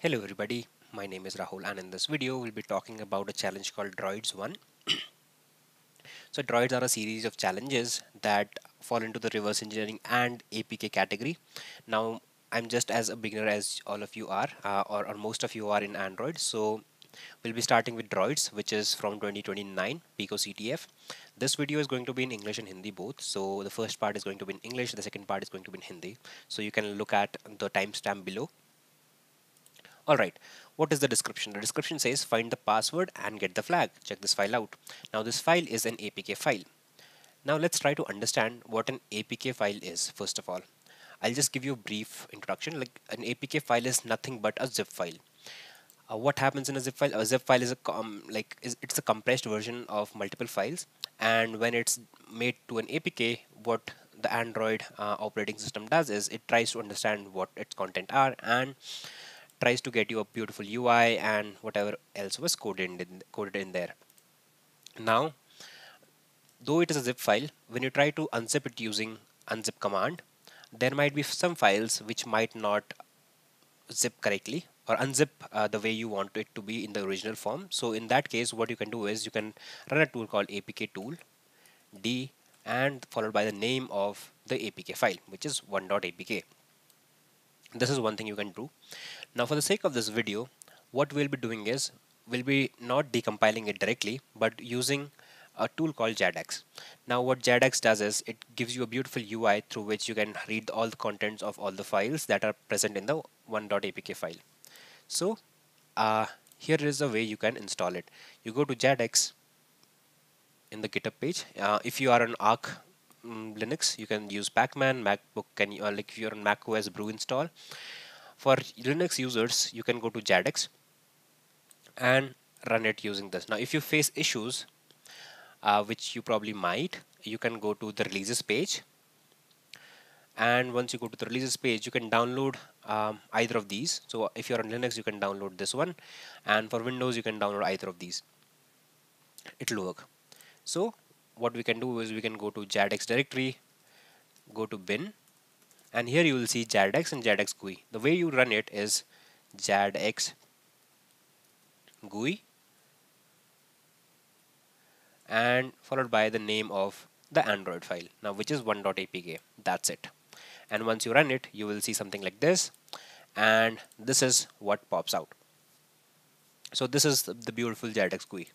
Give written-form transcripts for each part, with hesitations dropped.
Hello everybody, my name is Rahul and in this video we'll be talking about a challenge called Droids 1. So droids are a series of challenges that fall into the reverse engineering and APK category. Now I'm just as a beginner as all of you are or most of you are in Android. So we'll be starting with Droids, which is from 2029 Pico CTF. This video is going to be in English and Hindi both. So the first part is going to be in English, the second part is going to be in Hindi. So you can look at the timestamp below. Alright, what is the description? The description says find the password and get the flag. Check this file out. Now this file is an APK file. Now let's try to understand what an APK file is first of all. I'll just give you a brief introduction. Like an APK file is nothing but a zip file. What happens in a zip file? A zip file is it's a compressed version of multiple files, and when it's made to an APK, what the Android operating system does is it tries to understand what its content are and tries to get you a beautiful UI and whatever else was coded in there. Now, though it is a zip file, when you try to unzip it using unzip command, there might be some files which might not zip correctly or unzip the way you want it to be in the original form. So in that case, what you can do is you can run a tool called apk tool d and followed by the name of the apk file, which is 1.apk. This is one thing you can do. Now for the sake of this video, what we'll be doing is we'll be not decompiling it directly but using a tool called JADX. Now what JADX does is it gives you a beautiful UI through which you can read all the contents of all the files that are present in the 1.apk file. So here is a way you can install it. You go to JADX in the GitHub page. If you are on Arch Linux, you can use Pacman. MacBook can like if you're on Mac OS brew install. For Linux users, you can go to JADX and run it using this. Now if you face issues, which you probably might, you can go to the releases page, and once you go to the releases page you can download either of these. So if you're on Linux, you can download this one, and for Windows you can download either of these. It'll work. So what we can do is we can go to JADX directory, go to bin, and here you will see JADX and JADX GUI. The way you run it is JADX GUI and followed by the name of the Android file, now which is 1.apk. That's it. And once you run it, you will see something like this, and this is what pops out. So this is the beautiful JADX GUI.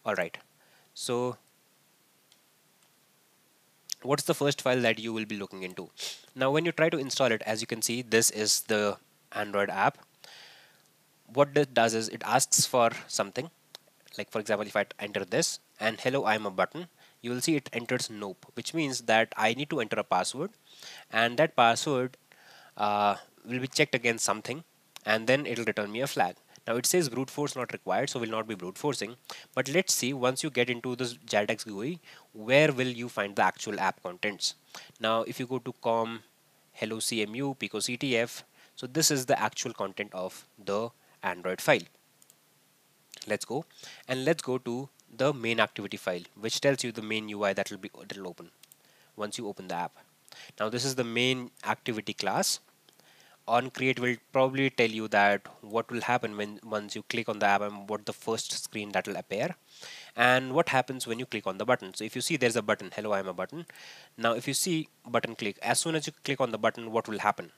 Alright, so what's the first file that you will be looking into? Now when you try to install it, as you can see, this is the Android app. What it does is it asks for something, like for example, if I enter this and hello I'm a button, you will see it enters nope, which means that I need to enter a password, and that password will be checked against something, and then it'll return me a flag. Now it says brute force not required, so we'll not be brute forcing, but let's see once you get into this JADX GUI, where will you find the actual app contents. Now if you go to com hello cmu pico ctf, so this is the actual content of the Android file. Let's go, and let's go to the main activity file, which tells you the main UI that will open once you open the app. Now this is the main activity class. On create will probably tell you that what will happen when once you click on the app and what the first screen that will appear, and what happens when you click on the button. So if you see there's a button, hello I'm a button. Now if you see button click, as soon as you click on the button, what will happen?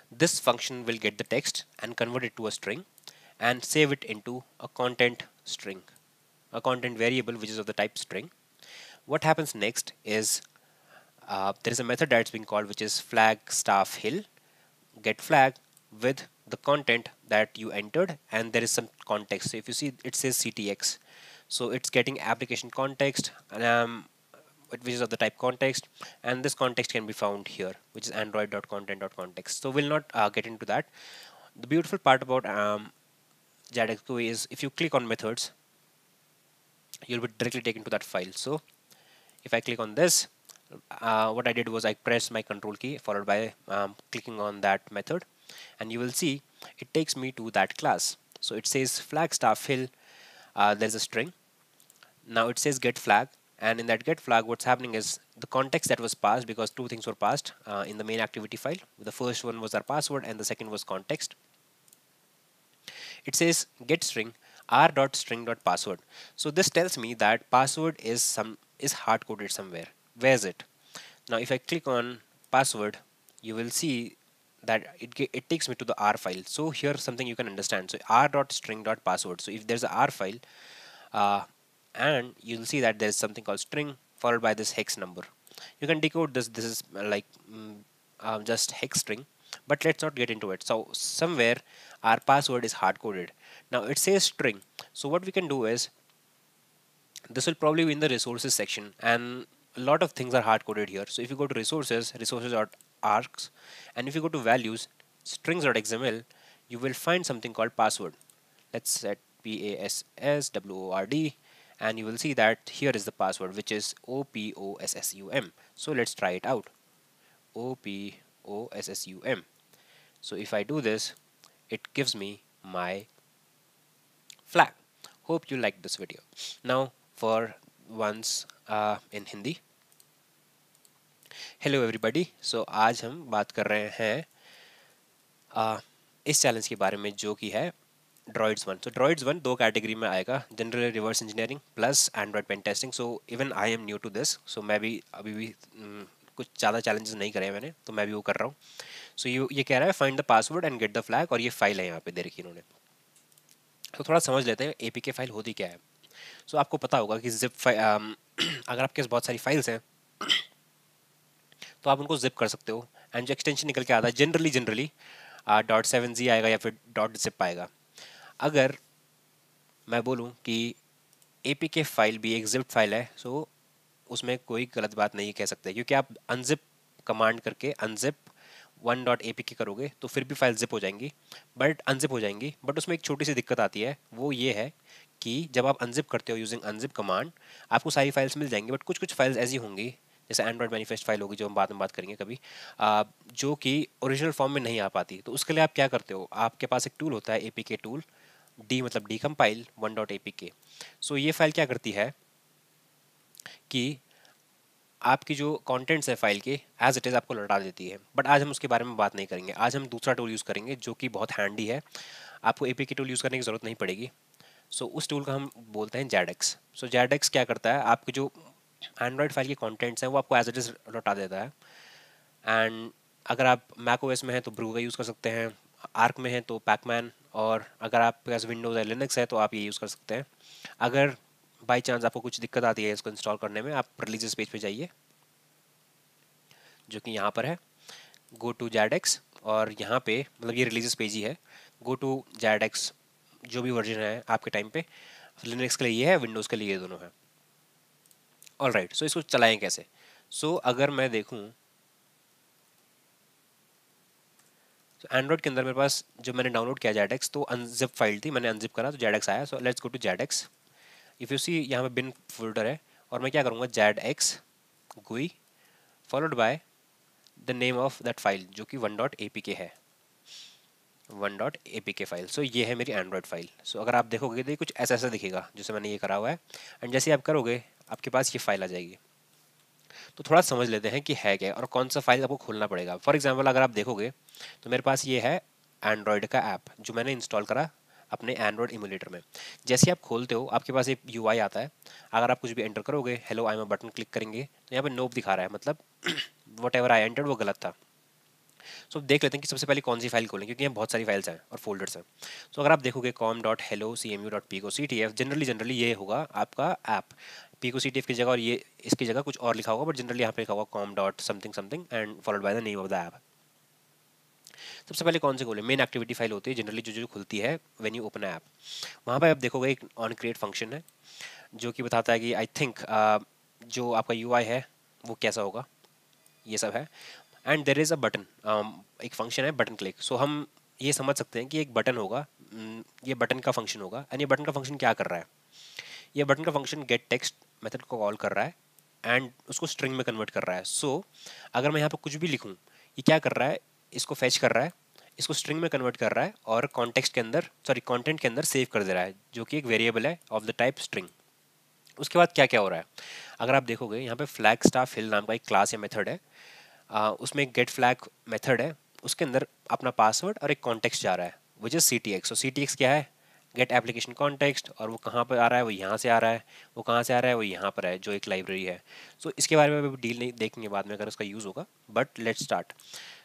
This function will get the text and convert it to a string and save it into a content string, a content variable which is of the type string. What happens next is there is a method that's being called which is flag staff hill get flag with the content that you entered, and there is some context. So if you see it says ctx, so it's getting application context, and which is of the type context, and this context can be found here, which is android.content.context. So we'll not get into that. The beautiful part about JADX GUI is if you click on methods, you'll be directly taken to that file. So if I click on this, what I did was I pressed my control key followed by clicking on that method, and you will see it takes me to that class. So it says flag staff hill, there's a string. Now it says get flag, and in that get flag what's happening is the context that was passed, because two things were passed in the main activity file. The first one was our password and the second was context. It says get string r.string.password. So this tells me that password is hard coded somewhere. Where is it? Now if I click on password, you will see that it takes me to the R file. So here something you can understand. So r.string.password. So if there's a R file, uh, and you'll see that there's something called string followed by this hex number. You can decode this. This is like just hex string, but let's not get into it. So somewhere our password is hard coded. Now it says string. So what we can do is, this will probably be in the resources section, and a lot of things are hard coded here. So if you go to resources.args, and if you go to values strings.xml, you will find something called password. Let's set password, and you will see that here is the password, which is OPOSSUM. So let's try it out. OPOSSUM. So if I do this, it gives me my flag. Hope you liked this video. Now for once in Hindi. Hello everybody. So आज हम बात कर रहे हैं इस challenge के बारे में जो कि है ड्रॉइड्स 1. सो ड्रॉइड्स 1 दो कैटेगरी में आएगा, general reverse engineering plus Android pen testing. So even I am new to this. So मैं भी अभी भी कुछ ज़्यादा चैलेंजेस नहीं करे मैंने, तो मैं भी वो कर रहा हूँ. सो ये कह रहा है find the password and get the flag, और ये फाइल है यहाँ पे दे रखी इन्होंने. तो थोड़ा समझ लेते हैं APK फाइल होती क्या है. सो आपको पता होगा कि जिप फाइल, अगर आपके पास बहुत सारी फाइल्स हैं तो आप उनको जिप कर सकते हो, एंड जो एक्सटेंशन निकल के आता है जनरली .7z आएगा या फिर .zip आएगा. अगर मैं बोलूँ कि APK फाइल भी एक जिप फाइल है, सो उसमें कोई गलत बात नहीं कह सकते, क्योंकि आप अनजिप कमांड करके अनजिप 1.apk करोगे तो फिर भी फाइल जिप हो जाएंगी, बट अनजिप हो जाएंगी. बट उसमें एक छोटी सी दिक्कत आती है, वो ये है कि जब आप अनजिप करते हो यूजिंग अनजिप कमांड, आपको सारी फाइल्स मिल जाएंगी, बट कुछ कुछ फाइल्स ऐसी होंगी, जैसे एंड्रॉइड मैनिफेस्ट फाइल होगी जो हम बाद में बात करेंगे कभी, जो कि ओरिजिनल फॉर्म में नहीं आ पाती. तो उसके लिए आप क्या करते हो, आपके पास एक टूल होता है APK टूल, डी मतलब डीकम्पाइल 1.apk. सो ये फाइल क्या करती है कि आपकी जो कंटेंट्स है फाइल के एज इट इज़ आपको लौटा देती है. बट आज हम उसके बारे में बात नहीं करेंगे. आज हम दूसरा टूल यूज़ करेंगे जो कि बहुत हैंडी है, आपको APK टूल यूज़ करने की ज़रूरत नहीं पड़ेगी. सो उस टूल का हम बोलते हैं JADX. सो JADX क्या करता है, आपके जो एंड्रॉयड फाइल के कंटेंट्स हैं वो आपको एज इट इज़ लौटा देता है. एंड अगर आप macOS में हैं तो ब्रू का यूज़ कर सकते हैं, आर्क में है तो पैकमैन, और अगर आपके पास विंडोज़ या लिनक्स है तो आप ये यूज़ कर सकते हैं. अगर बाई चांस आपको कुछ दिक्कत आती है इसको इंस्टॉल करने में, आप रिलीजेस पेज पे जाइए जो कि यहाँ पर है, गो टू JADX, और यहाँ पे मतलब ये रिलीजेस पेज ही है, गो टू JADX जो भी वर्जन है आपके टाइम पे. लिनक्स के लिए ये है, विंडोज़ के लिए ये दोनों है. All right. सो इसको चलाएं कैसे. सो अगर मैं देखूँ तो एंड्रॉइड के अंदर मेरे पास जो मैंने डाउनलोड किया JADX, तो अनजिप फाइल थी, मैंने अनजिप करा तो JADX आया. So let's go to JADX. If you see यहाँ पे बिन फोल्डर है, और मैं क्या करूँगा JADX GUI followed by the name of that file जो कि 1.apk है, 1.apk फाइल. सो ये है मेरी एंड्रॉयड फाइल. सो अगर आप देखोगे तो ये कुछ ऐसा ऐसा दिखेगा जैसे मैंने ये करा हुआ है, एंड जैसे आप करोगे आपके पास ये फाइल आ जाएगी. तो थोड़ा समझ लेते हैं कि है क्या और कौन सा फाइल आपको खोलना पड़ेगा. फॉर एग्जाम्पल अगर आप देखोगे तो मेरे पास ये है एंड्रॉयड का ऐप जो मैंने इंस्टॉल करा अपने एंड्रॉयड इमुलेटर में. जैसे ही आप खोलते हो आपके पास एक UI आता है. अगर आप कुछ भी एंटर करोगे, hello I am a button click करेंगे तो यहाँ पे नोप दिखा रहा है, मतलब वट एवर आई एंटर्ड वो गलत था. सो देख लेते हैं कि सबसे पहले कौन सी फाइल खोलें, क्योंकि यहाँ बहुत सारी फाइल्स हैं और फोल्डर्स हैं. सो अगर आप देखोगे com.hello.cmu.picoctf, जनरली ये होगा आपका ऐप. picoctf की जगह और ये इसकी जगह कुछ और लिखा होगा, बट जनरली यहाँ पे लिखा होगा com.something and followed by the name of the app. सबसे पहले कौन से खोले, मेन एक्टिविटी फाइल होती है जनरली जो खुलती है व्हेन यू ओपन ऐप. वहाँ पे आप देखोगे एक ऑन क्रिएट फंक्शन है जो कि बताता है कि आई थिंक जो आपका UI है वो कैसा होगा, ये सब है. And there is a button, एक फंक्शन है बटन क्लिक. सो हम ये समझ सकते हैं कि एक बटन होगा, ये बटन का फंक्शन होगा. एंड ये बटन का फंक्शन क्या कर रहा है, ये बटन का फंक्शन गेट टेक्स्ट मेथड को कॉल कर रहा है एंड उसको स्ट्रिंग में कन्वर्ट कर रहा है. सो अगर मैं यहाँ पर कुछ भी लिखूँ, ये क्या कर रहा है, इसको फैच कर रहा है, इसको स्ट्रिंग में कन्वर्ट कर रहा है और कॉन्टेक्स्ट के अंदर कंटेंट के अंदर सेव कर दे रहा है, जो कि एक वेरिएबल है ऑफ द टाइप स्ट्रिंग. उसके बाद क्या क्या हो रहा है, अगर आप देखोगे यहाँ पे फ्लैग स्टाफ हिल नाम का एक क्लास या मेथड है, उसमें एक गेट फ्लैग मेथड है, उसके अंदर अपना पासवर्ड और एक कॉन्टेक्स्ट जा रहा है. Which is CTX। So CTX क्या है? गेट एप्लीकेशन कॉन्टेक्स्ट, और वो कहाँ पर आ रहा है? वो यहाँ से आ रहा है। वो कहाँ से आ रहा है? वो यहाँ पर है, जो एक लाइब्रेरी है। सो इसके बारे में भी डील नहीं देखेंगे बाद में अगर उसका यूज़ होगा, बट लेट्स स्टार्ट।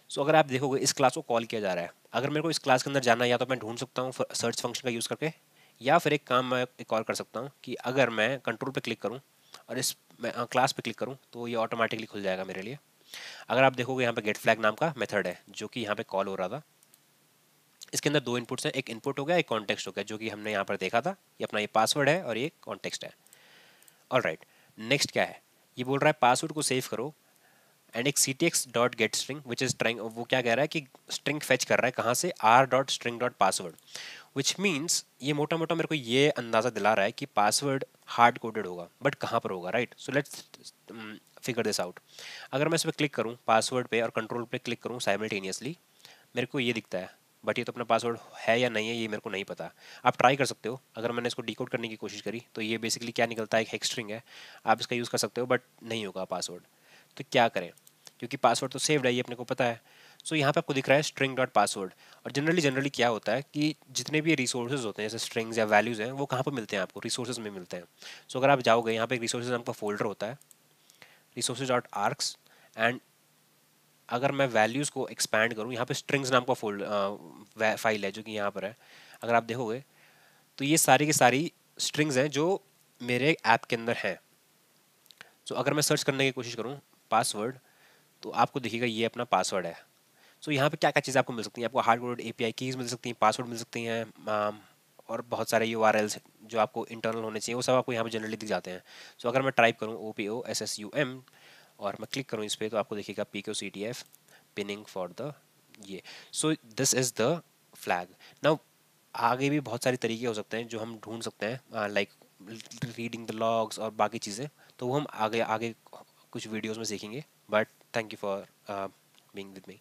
सो अगर आप देखोगे इस क्लास को कॉल किया जा रहा है, अगर मेरे को इस क्लास के अंदर जाना है, या तो मैं ढूंढ सकता हूँ सर्च फंक्शन का यूज़ करके, या फिर एक काम मैं एक और कर सकता हूँ कि अगर मैं कंट्रोल पे क्लिक करूँ और इस क्लास पे क्लिक करूँ तो ये ऑटोमेटिकली खुल जाएगा मेरे लिए। अगर आप देखोगे यहाँ पे गेट फ्लैग नाम का मेथड है जो कि यहाँ पे कॉल हो रहा था। इसके अंदर दो इनपुट्स हैं, एक इनपुट हो गया, एक कॉन्टेक्स्ट हो गया, जो कि हमने यहाँ पर देखा था। ये अपना ये पासवर्ड है और ये कॉन्टेक्स्ट है। ऑलराइट, नेक्स्ट क्या है? ये बोल रहा है पासवर्ड को सेव करो एंड एक ctx dot gate string which is trying, वो क्या कह रहा है कि स्ट्रिंग फेच कर रहा है कहाँ से? r dot string dot password, which means ये मोटा मोटा मेरे को ये अंदाजा दिला रहा है कि पासवर्ड हार्ड कोडेड होगा, बट कहाँ पर होगा, right? So let's figure this out. अगर मैं इस पर क्लिक करूँ पासवर्ड पे और कंट्रोल पे क्लिक करूँ साइमल्टेनियसली, मेरे को ये दिखता है, बट ये तो अपना पासवर्ड है या नहीं है ये मेरे को नहीं पता। आप ट्राई कर सकते हो, अगर मैंने इसको डिकोड करने की कोशिश करी तो ये बेसिकली क्या निकलता है, एक हेक्स स्ट्रिंग है। आप इसका यूज़ कर सकते हो बट नहीं होगा पासवर्ड। तो क्या करें, क्योंकि पासवर्ड तो सेव्ड है, ये अपने को पता है। सो यहाँ पे आपको दिख रहा है स्ट्रिंग डॉट पासवर्ड। और जनरली क्या होता है कि जितने भी रिसोर्सेज होते हैं जैसे स्ट्रिंग्स या वैल्यूज़ हैं, वो कहाँ पर मिलते हैं? आपको रिसोर्सेज में मिलते हैं। सो अगर आप जाओगे यहाँ पे रिसोर्सेज नाम का फोल्डर होता है, रिसोर्सेज डॉट आर्क्स, एंड अगर मैं वैल्यूज़ को एक्सपैंड करूँ, यहाँ पे स्ट्रिंग्स नाम का फाइल है जो कि यहाँ पर है। अगर आप देखोगे तो ये सारी की सारी स्ट्रिंग्स हैं जो मेरे ऐप के अंदर हैं। सो अगर मैं सर्च करने की कोशिश करूँ पासवर्ड, तो आपको दिखेगा ये अपना पासवर्ड है। सो यहाँ पे क्या क्या चीज़ें आपको मिल सकती हैं? आपको हार्ड कोडेड API कीज़ मिल सकती हैं, पासवर्ड मिल सकती हैं, और बहुत सारे URLs जो आपको इंटरनल होने चाहिए वो सब आपको यहाँ पे जनरली दिख जाते हैं। सो अगर मैं टाइप करूँ OPOSSUM और मैं क्लिक करूँ इस पर, तो आपको दिखेगा PQCTF पिनिंग फॉर द ये। So this is the flag. Now आगे भी बहुत सारे तरीके हो सकते हैं जो हम ढूंढ सकते हैं, लाइक रीडिंग द लॉग्स और बाकी चीज़ें, तो वो हम आगे आगे कुछ वीडियोस में सीखेंगे। But thank you for being with me.